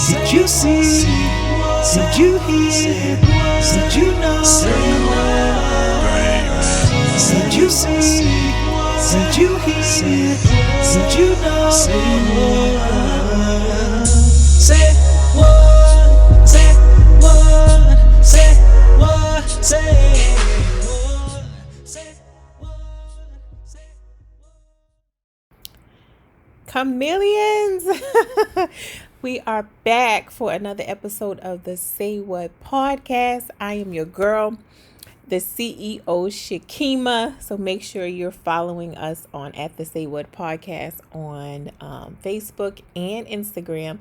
Did you see? Did you hear? Did you know? Did you see? Did you hear? Did you know? Say what? Say what? Say what? Say what? Say what? Say Kimaleons, we are back for another episode of the Say What podcast. I am your girl, the TheCEOShakima. So make sure you're following us on at the Say What podcast on Facebook and Instagram,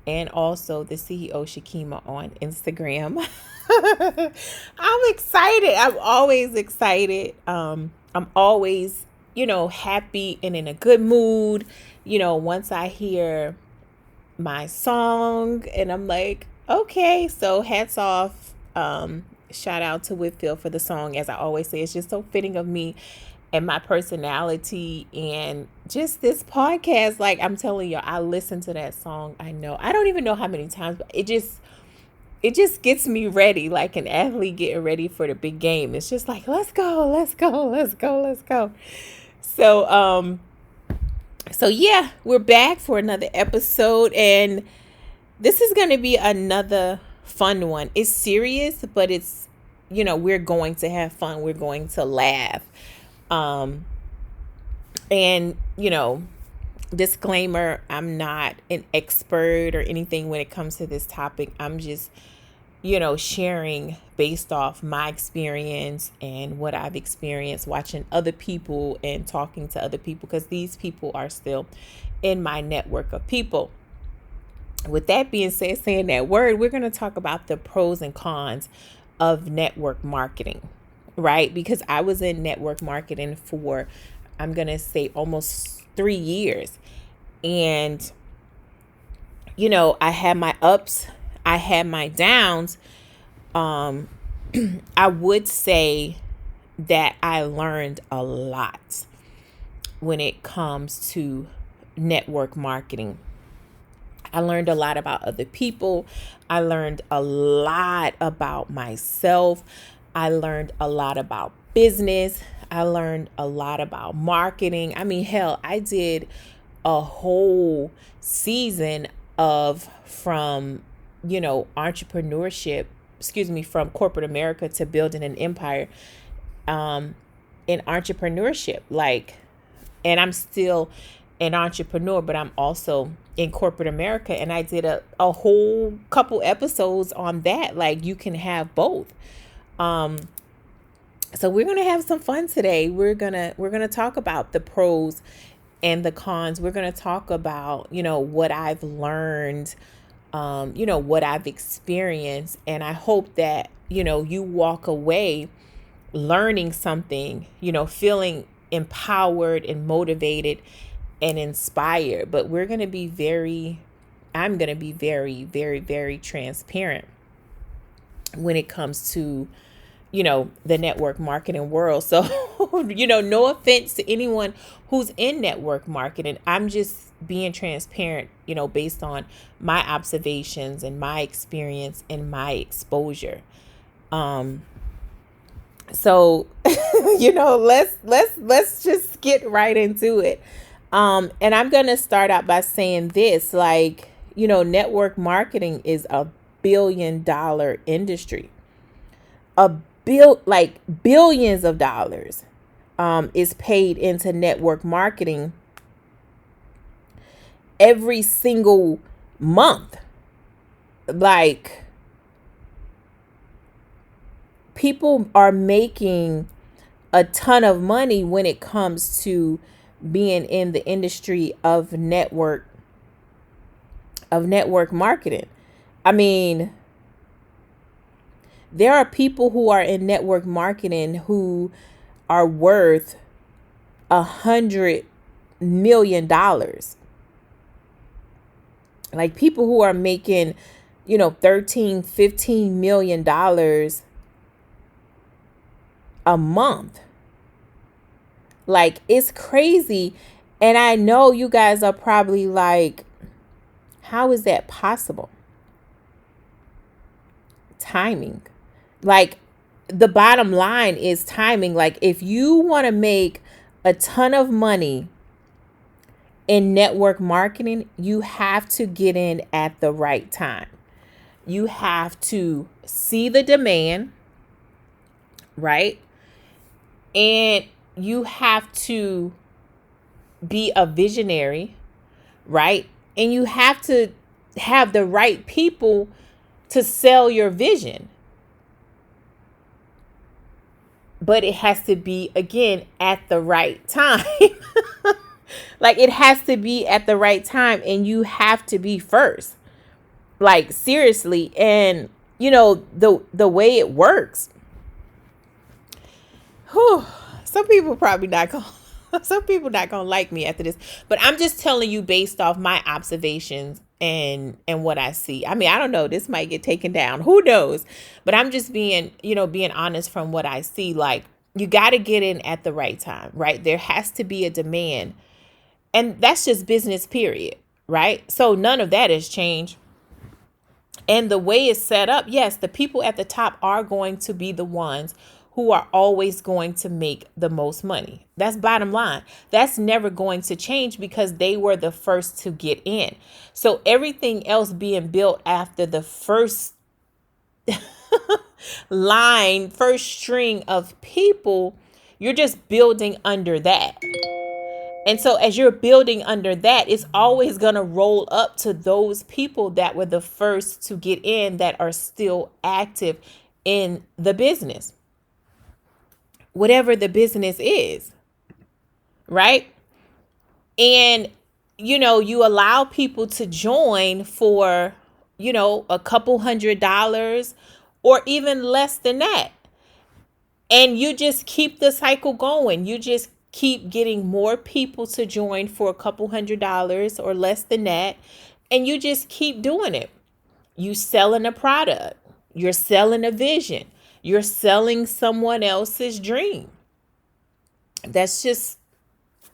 and also the TheCEOShakima on Instagram. I'm excited. I'm always excited. I'm always, happy and in a good mood. Once I hear my song and I'm like, okay, so hats off. Shout out to Whitfield for the song. As I always say, it's just so fitting of me and my personality and just this podcast. Like I'm telling you, I listen to that song. I don't even know how many times, but it just gets me ready, like an athlete getting ready for the big game. It's just like, let's go, let's go, let's go, let's go. So yeah, we're back for another episode, and this is going to be another fun one. It's serious, but it's, we're going to have fun. We're going to laugh. And, disclaimer, I'm not an expert or anything when it comes to this topic. I'm just, sharing based off my experience and what I've experienced watching other people and talking to other people, because these people are still in my network of people. With that being said, saying that word, we're going to talk about the pros and cons of network marketing, right? Because I was in network marketing for, I'm going to say, almost 3 years. And, I had my ups, I had my downs. I would say that I learned a lot when it comes to network marketing. I learned a lot about other people. I learned a lot about myself. I learned a lot about business. I learned a lot about marketing. I mean, hell, I did a whole season from from corporate America to building an empire in entrepreneurship. And I'm still an entrepreneur, but I'm also in corporate America. And I did a whole couple episodes on that. Like, you can have both. So we're going to have some fun today. We're going to talk about the pros and the cons. We're going to talk about, what I've learned, what I've experienced. And I hope that, you walk away learning something, feeling empowered and motivated and inspired. But I'm going to be very, very, very transparent when it comes to, the network marketing world. So, no offense to anyone who's in network marketing. I'm just being transparent, based on my observations and my experience and my exposure. So, let's just get right into it. And I'm going to start out by saying this, network marketing is a $1 billion industry. Billions of dollars is paid into network marketing every single month. People are making a ton of money when it comes to being in the industry of network marketing. I mean, there are people who are in network marketing who are worth $100 million. Like people who are making, $13-15 million a month. Like, it's crazy. And I know you guys are probably like, how is that possible? timing. Like, the bottom line is timing. Like, if you want to make a ton of money in network marketing, you have to get in at the right time. You have to see the demand, right? And you have to be a visionary, right? And you have to have the right people to sell your vision. But it has to be, again, at the right time. Like, it has to be at the right time, and you have to be first. Like, seriously. And the way it works, whew, some people probably not gonna some people not gonna like me after this, but I'm just telling you based off my observations and what I see. I mean, I don't know, this might get taken down, who knows, but I'm just being honest from what I see. Like, you got to get in at the right time, right? There has to be a demand, and that's just business, period, right? So none of that has changed. And the way it's set up, yes, the people at the top are going to be the ones who are always going to make the most money. That's bottom line. That's never going to change because they were the first to get in. So everything else being built after the first line, first string of people, you're just building under that. And so as you're building under that, it's always going to roll up to those people that were the first to get in, that are still active in the business, whatever the business is, right? And, you allow people to join for, a couple $100 or even less than that. And you just keep the cycle going. You just keep getting more people to join for a couple $100 or less than that. And you just keep doing it. You selling a product. You're selling a vision. You're selling someone else's dream. That's just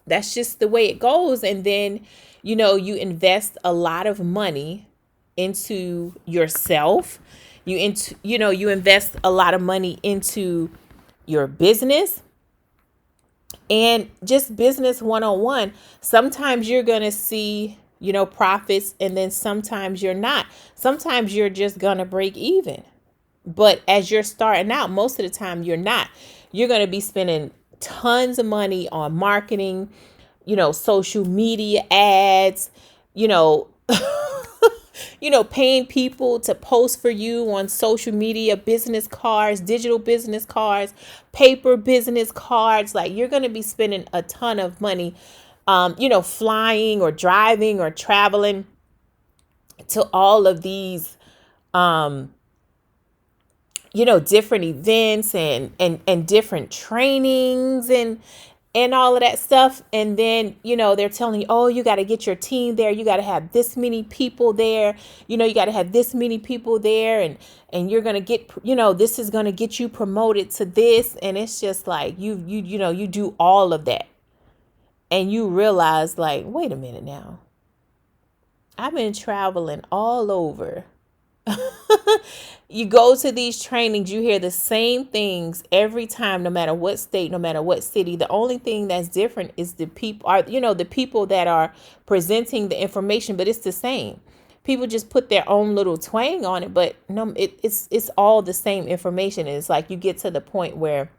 the way it goes. And then, you invest a lot of money into yourself. You invest a lot of money into your business. And just business 101. Sometimes you're going to see, profits, and then sometimes you're not. Sometimes you're just going to break even. But as you're starting out, most of the time you're not. You're going to be spending tons of money on marketing, social media ads, paying people to post for you on social media, business cards, digital business cards, paper business cards. Like, you're going to be spending a ton of money, flying or driving or traveling to all of these, different events and different trainings and all of that stuff. And then, they're telling you, oh, you got to get your team there. You got to have this many people there. You got to have this many people there. And you're going to get, this is going to get you promoted to this. And it's just like, you do all of that. And you realize, like, wait a minute now. I've been traveling all over. You go to these trainings, you hear the same things every time, no matter what state, no matter what city. The only thing that's different is the people the people that are presenting the information, but it's the same. People just put their own little twang on it, but no, it's all the same information. And it's like, you get to the point where,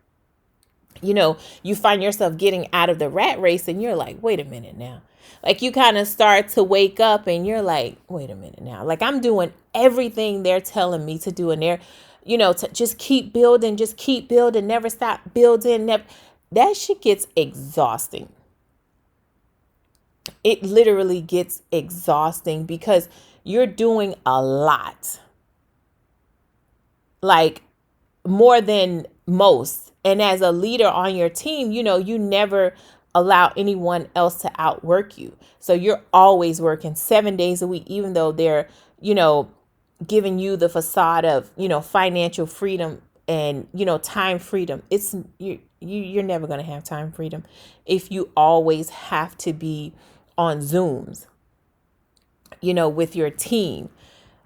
you find yourself getting out of the rat race, and you're like, wait a minute now. Like, you kind of start to wake up, and you're like, wait a minute now. Like, I'm doing everything they're telling me to do. And they're, to just keep building, never stop building. That shit gets exhausting. It literally gets exhausting because you're doing a lot. Like, more than most. And as a leader on your team, you never allow anyone else to outwork you. So you're always working 7 days a week, even though they're, giving you the facade of, financial freedom and, time freedom. It's you're never going to have time freedom if you always have to be on Zooms, with your team.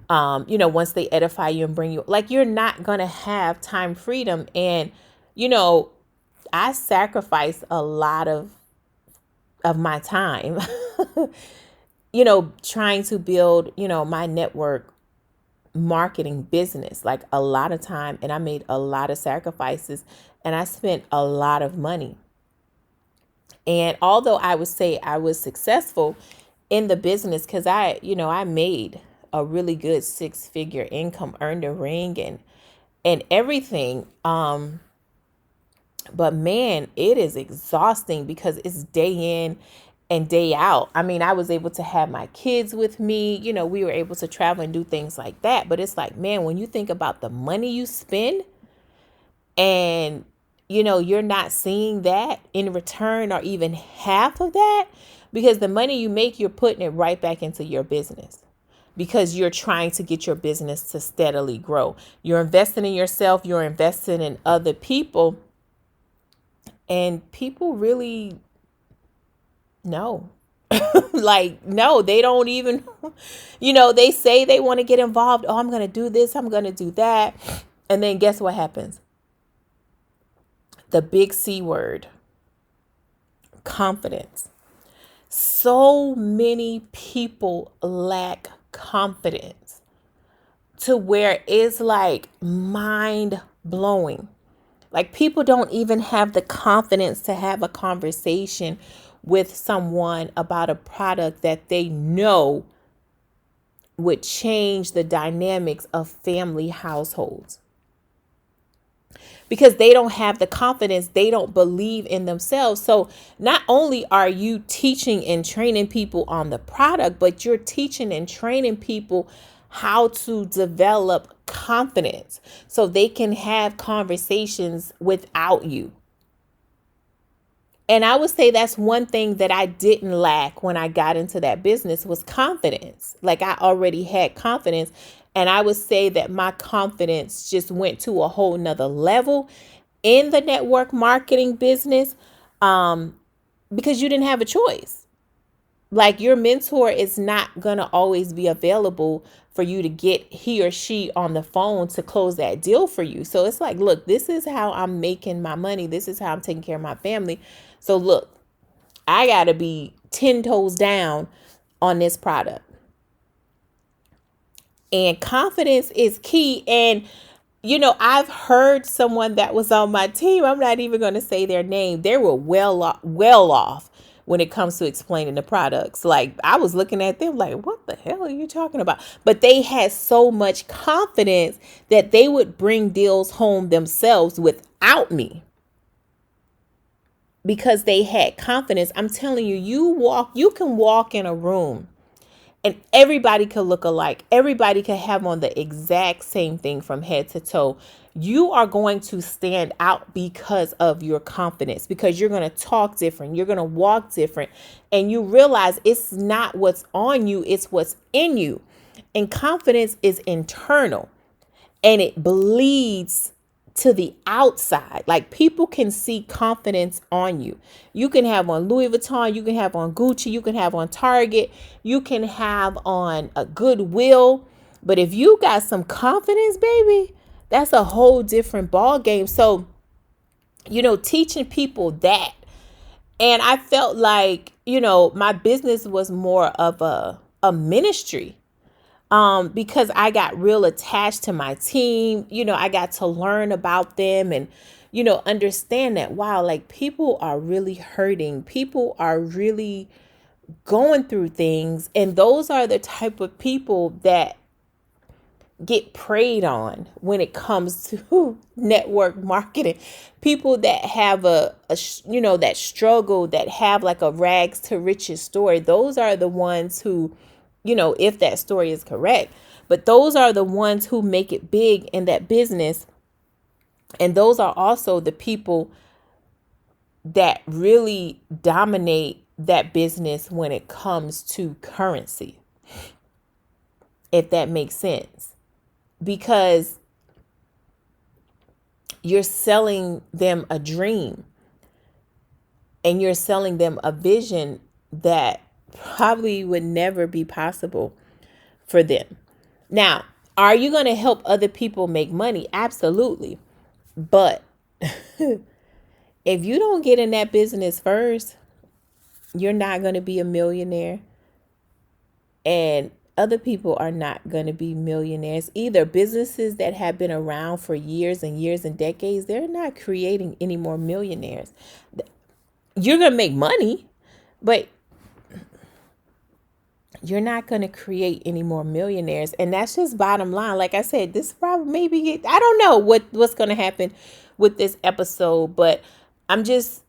once they edify you and bring you, like, you're not going to have time freedom. And, I sacrifice a lot of my time, trying to build, my network marketing business, like a lot of time. And I made a lot of sacrifices and I spent a lot of money. And although I would say I was successful in the business, because I made a really good 6-figure income, earned a ring and everything. But man, it is exhausting because it's day in and day out. I mean, I was able to have my kids with me. We were able to travel and do things like that. But it's like, man, when you think about the money you spend and, you're not seeing that in return or even half of that, because the money you make, you're putting it right back into your business because you're trying to get your business to steadily grow. You're investing in yourself. You're investing in other people. And people really know. Like, no, they don't even, they say they want to get involved. Oh, I'm going to do this. I'm going to do that. And then guess what happens? The big C word, confidence. So many people lack confidence to where it's like mind blowing. Like, people don't even have the confidence to have a conversation with someone about a product that they know would change the dynamics of family households. Because they don't have the confidence, they don't believe in themselves. So not only are you teaching and training people on the product, but you're teaching and training people how to develop confidence so they can have conversations without you. And I would say that's one thing that I didn't lack when I got into that business was confidence. Like, I already had confidence. And I would say that my confidence just went to a whole nother level in the network marketing business, because you didn't have a choice. Like, your mentor is not going to always be available for you to get he or she on the phone to close that deal for you. So it's like, look, this is how I'm making my money. This is how I'm taking care of my family. So look, I got to be 10 toes down on this product. And confidence is key. And, I've heard someone that was on my team, I'm not even going to say their name. They were well off when it comes to explaining the products. Like, I was looking at them like, what the hell are you talking about? But they had so much confidence that they would bring deals home themselves without me. Because they had confidence. I'm telling you, you can walk in a room and everybody could look alike. Everybody could have on the exact same thing from head to toe. You are going to stand out because of your confidence, because you're going to talk different. You're going to walk different. And you realize it's not what's on you, it's what's in you. And confidence is internal and it bleeds to the outside. Like, people can see confidence on you. You can have on Louis Vuitton, you can have on Gucci, you can have on Target, you can have on a Goodwill. But if you got some confidence, baby, that's a whole different ball game. So, teaching people that. And I felt like, my business was more of a ministry. Because I got real attached to my team, I got to learn about them and, understand that, wow, like, people are really hurting. People are really going through things. And those are the type of people that get preyed on when it comes to network marketing. People that have that struggle, that have like a rags to riches story. Those are the ones who, if that story is correct, but those are the ones who make it big in that business. And those are also the people that really dominate that business when it comes to currency, if that makes sense, because you're selling them a dream and you're selling them a vision that probably would never be possible for them. Now, are you going to help other people make money? Absolutely. But if you don't get in that business first, you're not going to be a millionaire. And other people are not going to be millionaires either. Businesses that have been around for years and years and decades, they're not creating any more millionaires. You're going to make money, but you're not going to create any more millionaires. And that's just bottom line. Like I said, this probably maybe, I don't know what's going to happen with this episode, but I'm just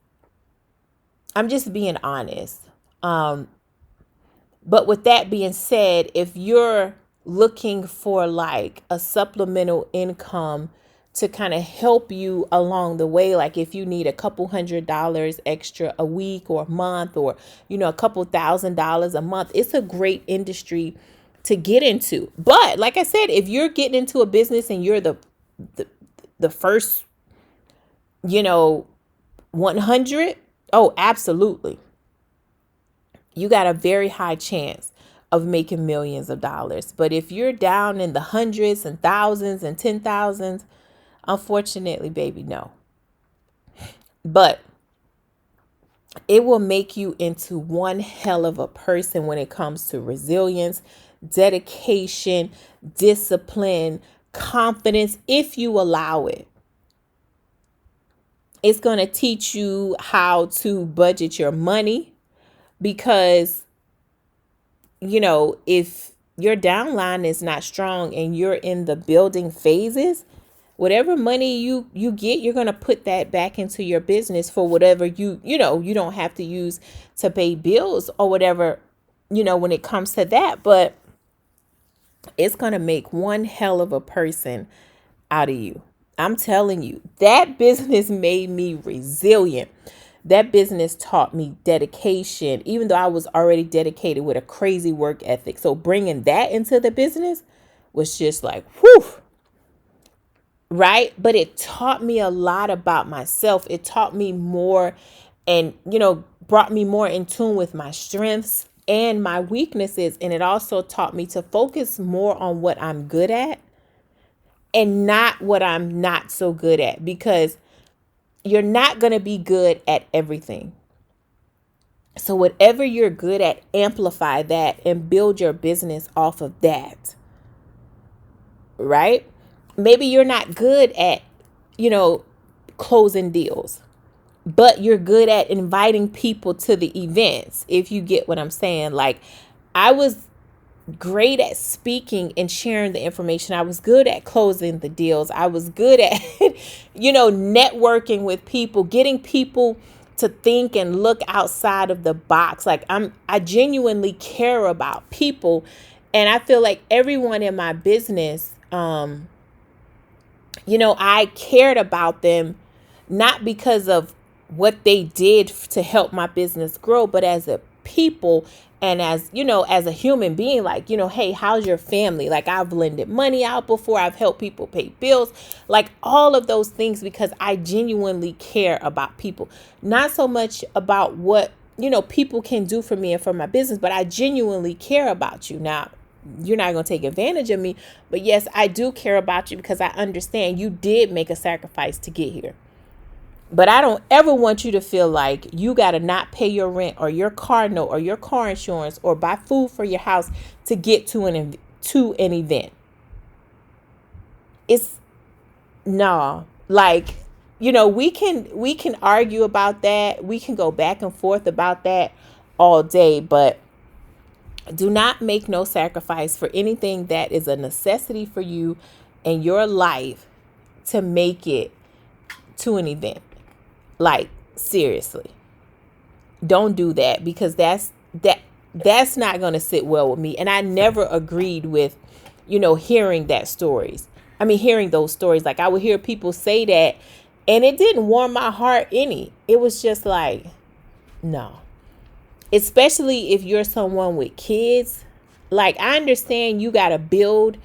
being honest. But with that being said, if you're looking for like a supplemental income to kind of help you along the way, like if you need a couple $100 extra a week or a month, or, a couple $1,000s a month, it's a great industry to get into. But like I said, if you're getting into a business and you're the first, 100, oh, absolutely. You got a very high chance of making millions of dollars. But if you're down in the hundreds and thousands and 10,000s, unfortunately, baby, no. But it will make you into one hell of a person when it comes to resilience, dedication, discipline, confidence, if you allow it. It's going to teach you how to budget your money. Because, if your downline is not strong and you're in the building phases, whatever money you get, you're going to put that back into your business for whatever you don't have to use to pay bills or whatever, when it comes to that. But it's going to make one hell of a person out of you. I'm telling you, that business made me resilient. That business taught me dedication, even though I was already dedicated with a crazy work ethic. So bringing that into the business was just like, whew, right? But it taught me a lot about myself. It taught me more and, brought me more in tune with my strengths and my weaknesses. And it also taught me to focus more on what I'm good at and not what I'm not so good at, because you're not going to be good at everything. So whatever you're good at, amplify that and build your business off of that. Right? Maybe you're not good at, closing deals, but you're good at inviting people to the events. If you get what I'm saying. Like, I was great at speaking and sharing the information. I was good at closing the deals. I was good at, networking with people, getting people to think and look outside of the box. Like, I genuinely care about people. And I feel like everyone in my business, I cared about them, not because of what they did to help my business grow, but as a people. And as a human being, like, hey, how's your family? Like, I've lended money out before. I've helped people pay bills, like all of those things, because I genuinely care about people, not so much about what, people can do for me and for my business, but I genuinely care about you. Now, you're not going to take advantage of me, but yes, I do care about you because I understand you did make a sacrifice to get here. But I don't ever want you to feel like you got to not pay your rent or your car note or your car insurance or buy food for your house to get to an event. It's no, like, we can argue about that. We can go back and forth about that all day, but do not make no sacrifice for anything that is a necessity for you in your life to make it to an event. Like, seriously, don't do that, because that's not going to sit well with me. And I never agreed with, hearing those stories. Like, I would hear people say that, and it didn't warm my heart any. It was just like, no, especially if you're someone with kids. Like, I understand you got to build,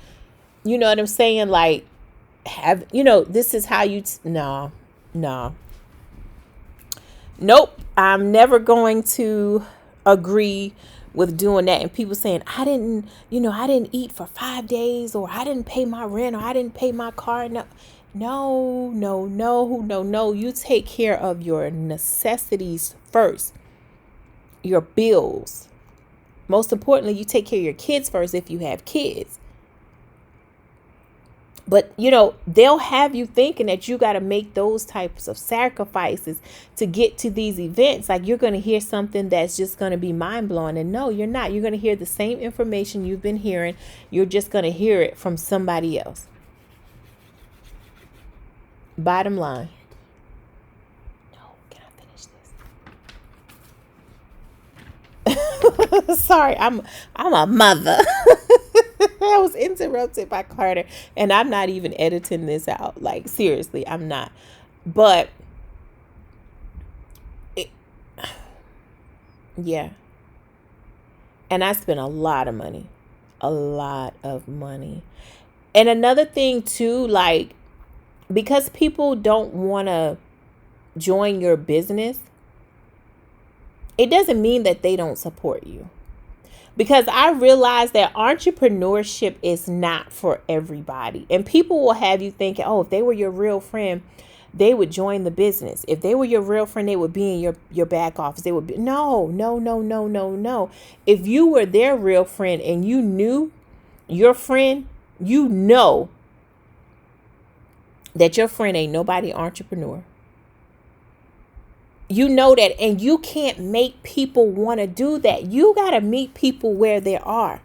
you know what I'm saying? Like, this is how you, no. Nope, I'm never going to agree with doing that, and people saying, I didn't eat for 5 days, or I didn't pay my rent, or I didn't pay my car. No. You take care of your necessities first, your bills. Most importantly, you take care of your kids first if you have kids. But, they'll have you thinking that you got to make those types of sacrifices to get to these events. Like, you're going to hear something that's just going to be mind blowing. And no, you're not. You're going to hear the same information you've been hearing. You're just going to hear it from somebody else. Bottom line. No, can I finish this? Sorry, I'm a mother. I was interrupted by Carter, and I'm not even editing this out. Like, seriously, I'm not. But yeah. And I spent a lot of money. And another thing too, like, because people don't want to join your business, it doesn't mean that they don't support you. Because I realize that entrepreneurship is not for everybody. And people will have you thinking, oh, if they were your real friend, they would join the business. If they were your real friend, they would be in your back office. They would be, no. If you were their real friend and you knew your friend, you know that your friend ain't nobody entrepreneur. You know that, and you can't make people want to do that. You got to meet people where they are.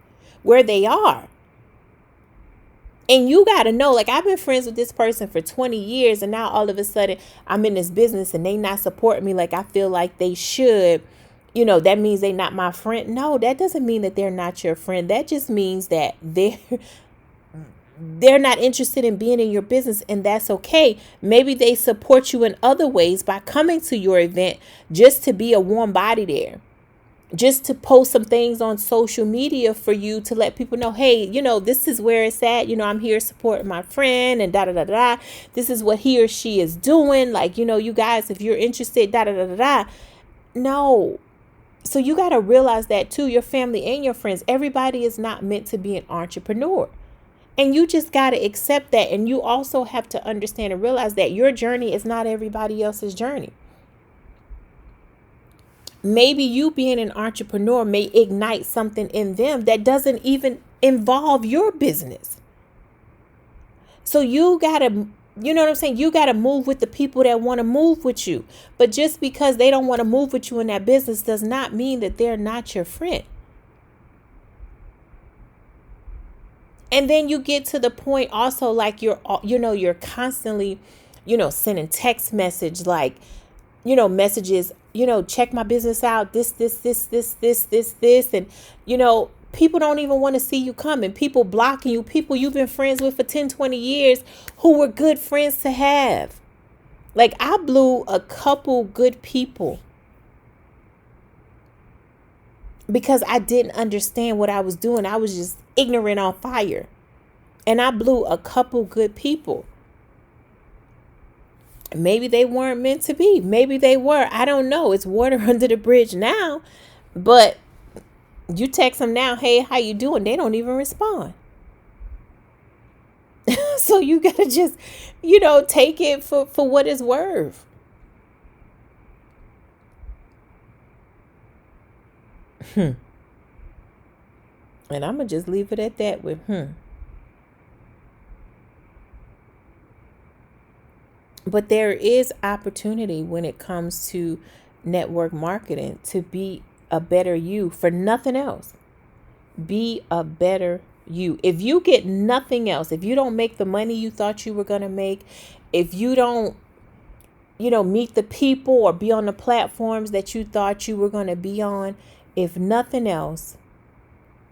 And you got to know, like, I've been friends with this person for 20 years, and now all of a sudden I'm in this business and they not supporting me like I feel like they should. That means they not my friend. No, that doesn't mean that they're not your friend. That just means that they're not interested in being in your business, and that's okay. Maybe they support you in other ways by coming to your event just to be a warm body there, just to post some things on social media for you to let people know, hey, this is where it's at. I'm here supporting my friend, and this is what he or she is doing. Like, you guys, if you're interested, No. So you got to realize that too, your family and your friends, everybody is not meant to be an entrepreneur. And you just got to accept that. And you also have to understand and realize that your journey is not everybody else's journey. Maybe you being an entrepreneur may ignite something in them that doesn't even involve your business. So you got to, you know what I'm saying? You got to move with the people that want to move with you. But just because they don't want to move with you in that business does not mean that they're not your friend. And then you get to the point also, like, you're constantly, sending text message, like, messages, check my business out, this. And, people don't even want to see you coming. People blocking you, people you've been friends with for 10, 20 years who were good friends to have. Like, I blew a couple good people because I didn't understand what I was doing. I was just ignorant on fire. And I blew a couple good people. Maybe they weren't meant to be. Maybe they were. I don't know. It's water under the bridge now. But you text them now, hey, how you doing? They don't even respond. So you got to just, take it for what it's worth. And I'm going to just leave it at that with But there is opportunity when it comes to network marketing to be a better you, for nothing else. Be a better you. If you get nothing else, if you don't make the money you thought you were going to make, if you don't, meet the people or be on the platforms that you thought you were going to be on, if nothing else,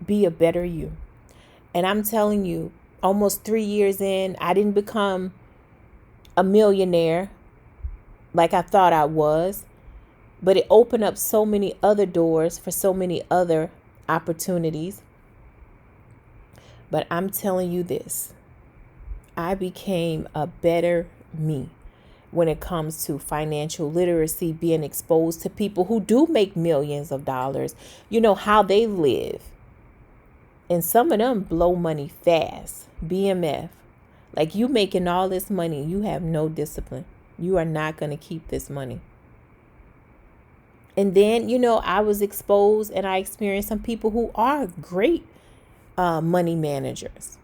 be a better you. And I'm telling you, almost 3 years in, I didn't become a millionaire like I thought I was, but it opened up so many other doors for so many other opportunities. But I'm telling you this, I became a better me. when it comes to financial literacy, being exposed to people who do make millions of dollars, how they live. And some of them blow money fast. BMF. Like, you making all this money, you have no discipline. You are not going to keep this money. And then, I was exposed and I experienced some people who are great money managers,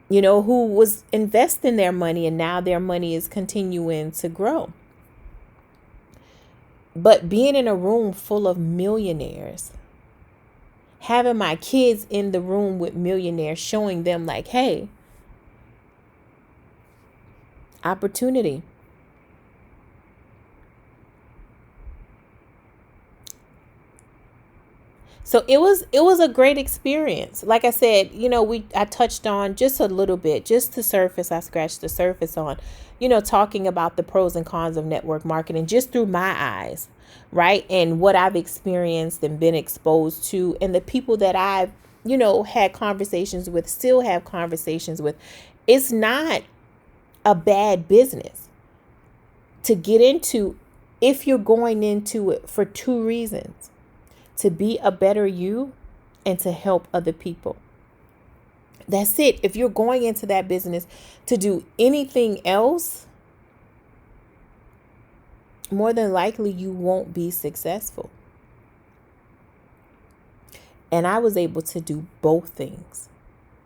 who was investing their money and now their money is continuing to grow. But being in a room full of millionaires, having my kids in the room with millionaires, showing them like, hey, opportunity. So it was a great experience. Like I said, I touched on just a little bit, just the surface. I scratched the surface on, talking about the pros and cons of network marketing just through my eyes, right? And what I've experienced and been exposed to, and the people that I've, had conversations with, still have conversations with. It's not a bad business to get into if you're going into it for two reasons: to be a better you and to help other people. That's it. If you're going into that business to do anything else, more than likely you won't be successful. And I was able to do both things.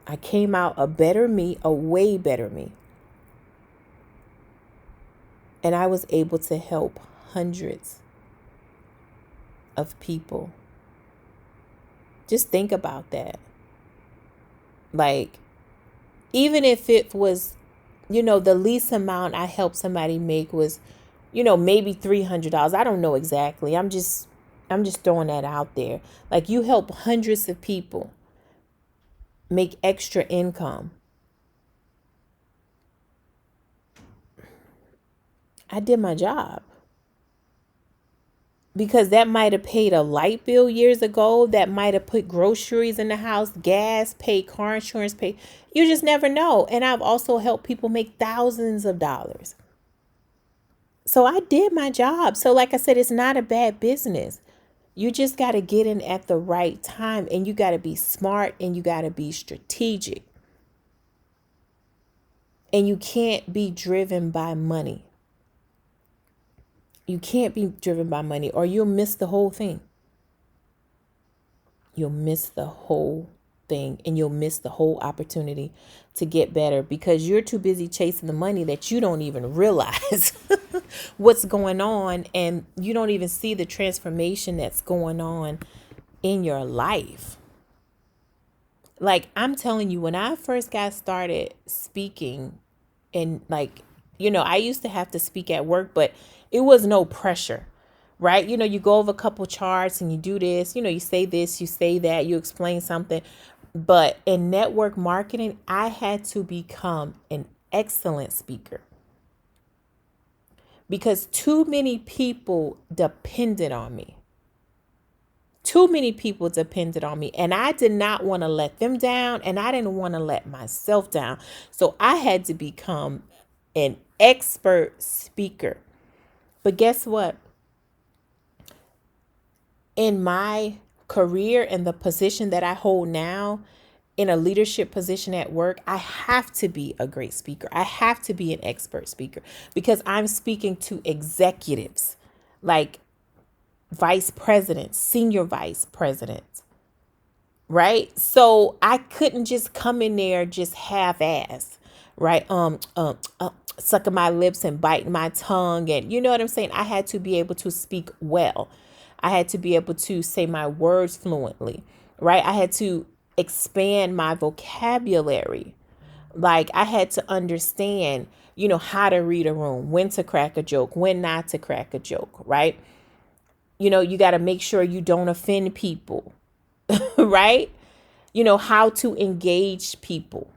I came out a better me, a way better me. And I was able to help hundreds of people. Just think about that. Like, even if it was, the least amount I helped somebody make was, maybe $300. I don't know exactly. I'm just throwing that out there. Like, you help hundreds of people make extra income. I did my job. Because that might have paid a light bill years ago. That might have put groceries in the house, gas, paid car insurance, paid. You just never know. And I've also helped people make thousands of dollars. So I did my job. So like I said, it's not a bad business. You just got to get in at the right time, and you got to be smart, and you got to be strategic. And you can't be driven by money. You can't be driven by money, or you'll miss the whole thing. You'll miss the whole thing, and you'll miss the whole opportunity to get better because you're too busy chasing the money that you don't even realize what's going on, and you don't even see the transformation that's going on in your life. Like, I'm telling you, when I first got started speaking, and I used to have to speak at work, but it was no pressure, right? You go over a couple charts and you do this, you say this, you say that, you explain something. But in network marketing, I had to become an excellent speaker because too many people depended on me. Too many people depended on me, and I did not want to let them down, and I didn't want to let myself down. So I had to become an expert speaker. But guess what? In my career and the position that I hold now, in a leadership position at work, I have to be a great speaker. I have to be an expert speaker because I'm speaking to executives, like vice presidents, senior vice presidents, right? So I couldn't just come in there just half-ass, right? Sucking my lips and biting my tongue. And you know what I'm saying? I had to be able to speak well. I had to be able to say my words fluently, right? I had to expand my vocabulary. Like, I had to understand, how to read a room, when to crack a joke, when not to crack a joke, right? You got to make sure you don't offend people, right? How to engage people,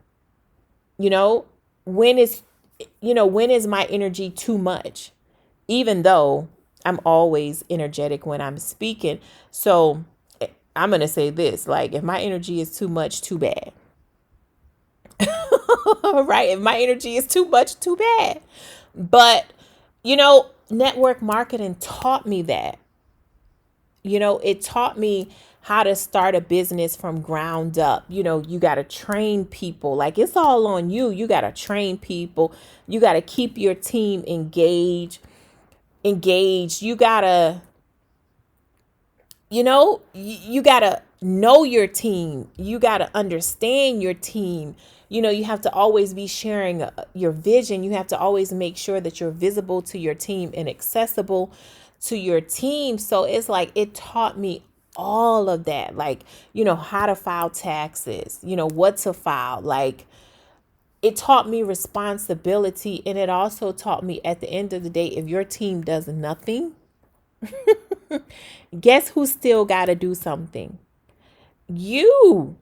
when is my energy too much? Even though I'm always energetic when I'm speaking. So I'm going to say this, like, if my energy is too much, too bad. Right? If my energy is too much, too bad. But, network marketing taught me that. It taught me how to start a business from ground up. You got to train people. Like, it's all on you. You got to train people. You got to keep your team engaged. You got to, you got to know your team. You got to understand your team. You have to always be sharing your vision. You have to always make sure that you're visible to your team and accessible to your team. So it's like, it taught me all of that, like, how to file taxes, what to file. Like, it taught me responsibility. And it also taught me, at the end of the day, if your team does nothing, guess who still got to do something? You.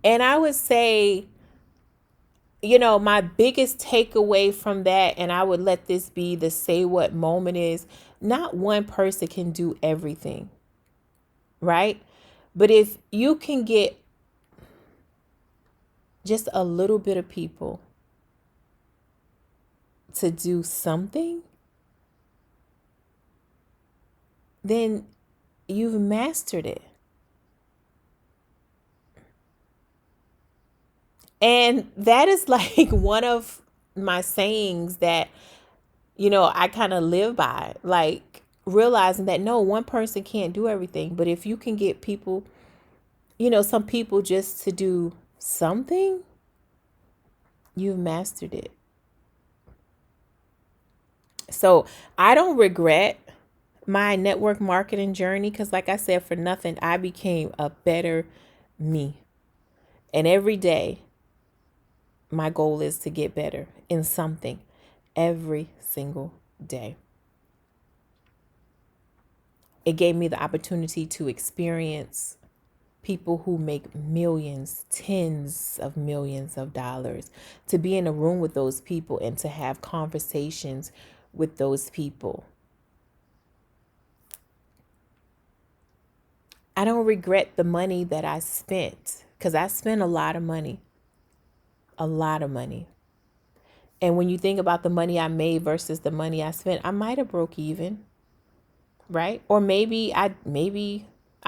And I would say, my biggest takeaway from that, and I would let this be the say what moment, is not one person can do everything, right? But if you can get just a little bit of people to do something, then you've mastered it. And that is like one of my sayings that, I kind of live by, like realizing that no, one person can't do everything. But if you can get people, some people just to do something, you've mastered it. So I don't regret my network marketing journey, because like I said, for nothing, I became a better me. And every day, my goal is to get better in something every single day. It gave me the opportunity to experience people who make millions, tens of millions of dollars, to be in a room with those people and to have conversations with those people. I don't regret the money that I spent, because I spent a lot of money. A lot of money. And when you think about the money I made versus the money I spent, I might have broke even, right? Or maybe I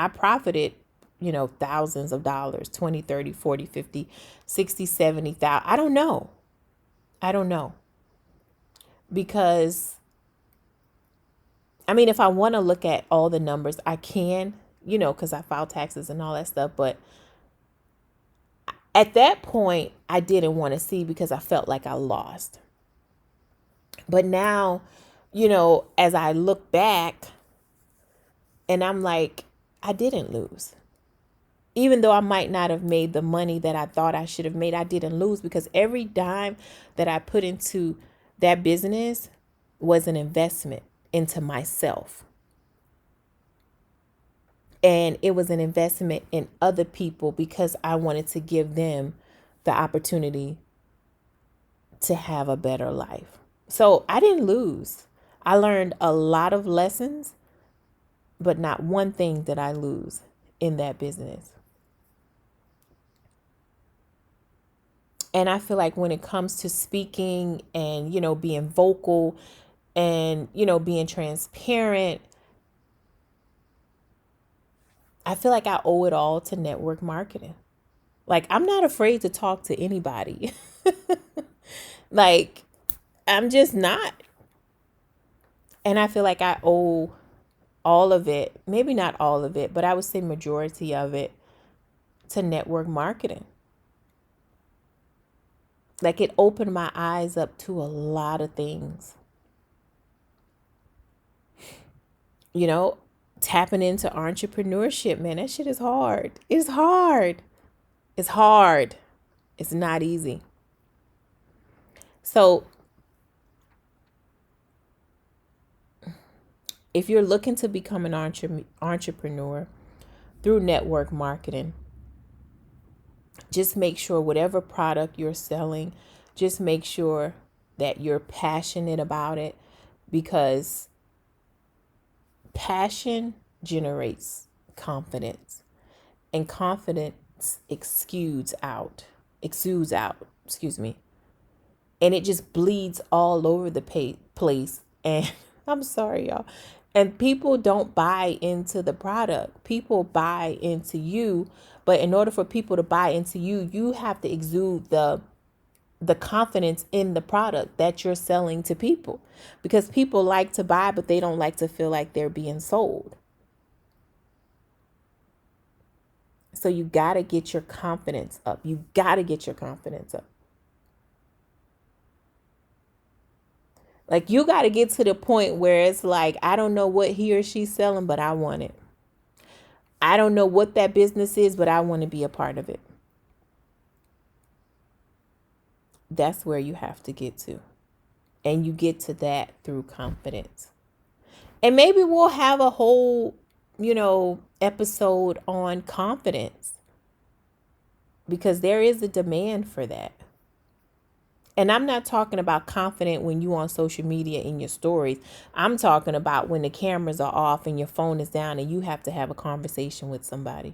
profited, thousands of dollars, 20, 30, 40, 50, 60, 70,000. I don't know. Because if I want to look at all the numbers, I can, because I file taxes and all that stuff. But at that point, I didn't want to see, because I felt like I lost. But now, as I look back, and I'm like, I didn't lose. Even though I might not have made the money that I thought I should have made, I didn't lose, because every dime that I put into that business was an investment into myself. And it was an investment in other people, because I wanted to give them the opportunity to have a better life. So I didn't lose. I learned a lot of lessons, but not one thing did I lose in that business. And I feel like when it comes to speaking and, being vocal and, being transparent, I feel like I owe it all to network marketing. Like, I'm not afraid to talk to anybody. Like, I'm just not. And I feel like I owe all of it, maybe not all of it, but I would say majority of it, to network marketing. Like, it opened my eyes up to a lot of things. Tapping into entrepreneurship, man, that shit is hard. It's hard. It's hard. It's not easy. So if you're looking to become an entrepreneur through network marketing, just make sure whatever product you're selling, just make sure that you're passionate about it, because passion generates confidence, and confidence exudes out. exudes out, and it just bleeds all over the place. And I'm sorry, y'all. And people don't buy into the product. People buy into you. But in order for people to buy into you, you have to exude the confidence in the product that you're selling to people, because people like to buy, but they don't like to feel like they're being sold. So you got to get your confidence up. You got to get your confidence up. Like, you got to get to the point where it's like, I don't know what he or she's selling, but I want it. I don't know what that business is, but I want to be a part of it. That's where you have to get to. And you get to that through confidence. And maybe we'll have a whole, episode on confidence, because there is a demand for that. And I'm not talking about confident when you on social media in your stories. I'm talking about when the cameras are off and your phone is down and you have to have a conversation with somebody.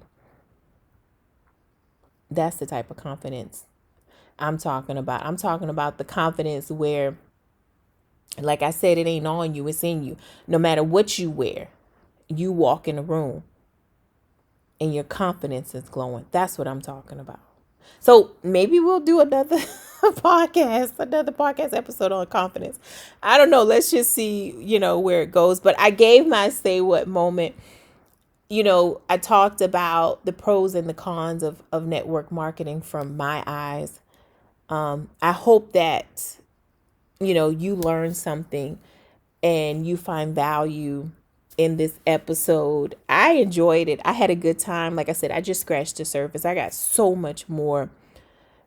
That's the type of confidence I'm talking about. I'm talking about the confidence where, like I said, it ain't on you, it's in you. No matter what you wear, you walk in a room and your confidence is glowing. That's what I'm talking about. So maybe we'll do another podcast episode on confidence. I don't know. Let's just see, where it goes. But I gave my say what moment. I talked about the pros and the cons of network marketing from my eyes. I hope that, you learn something and you find value in this episode. I enjoyed it. I had a good time. Like I said, I just scratched the surface. I got so much more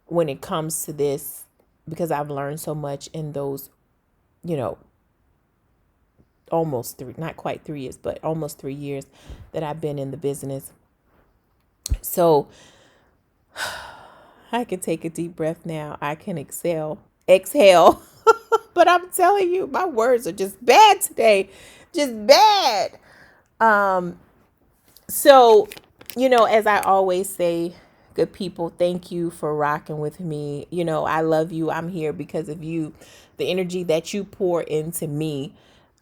when it comes to this, because I've learned so much in those, almost not quite 3 years, but almost 3 years that I've been in the business. So I can take a deep breath now. I can exhale. But I'm telling you, my words are just bad today. Just bad. So, as I always say, good people, thank you for rocking with me. I love you. I'm here because of you. The energy that you pour into me.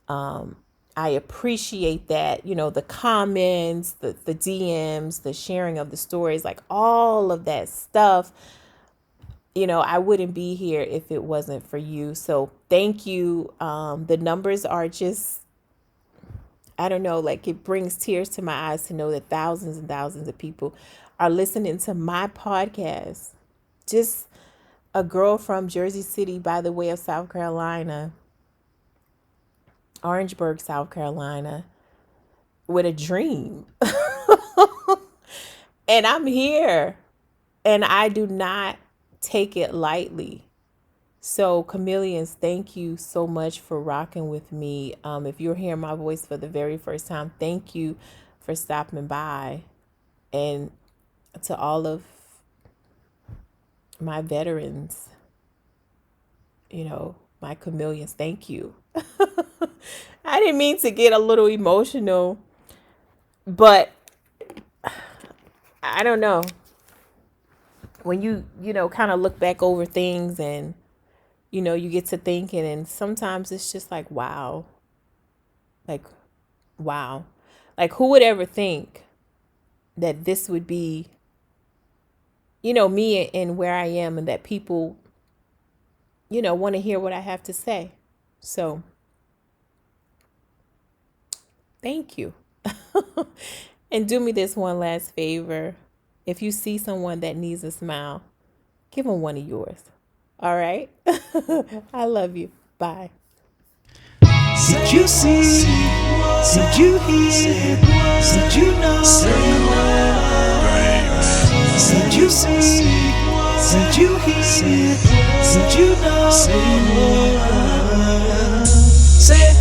I appreciate that, the comments, the DMs, the sharing of the stories, like all of that stuff. I wouldn't be here if it wasn't for you. So thank you. The numbers are just, I don't know, like it brings tears to my eyes to know that thousands and thousands of people are listening to my podcast. Just a girl from Jersey City by the way of South Carolina, Orangeburg, South Carolina, with a dream. And I'm here, and I do not take it lightly. So Kimaleons, thank you so much for rocking with me. If you're hearing my voice for the very first time, thank you for stopping by. And to all of my veterans, my Kimaleons, thank you. I didn't mean to get a little emotional, but I don't know. When you kind of look back over things and, you get to thinking, and sometimes it's just like, wow. Like, wow. Like, who would ever think that this would be, me and where I am, and that people, want to hear what I have to say. So thank you. And do me this one last favor. If you see someone that needs a smile, give them one of yours. All right? I love you. Bye. Did you see? Did you hear? Did you know? Did you see? Did you hear? Did you know? Say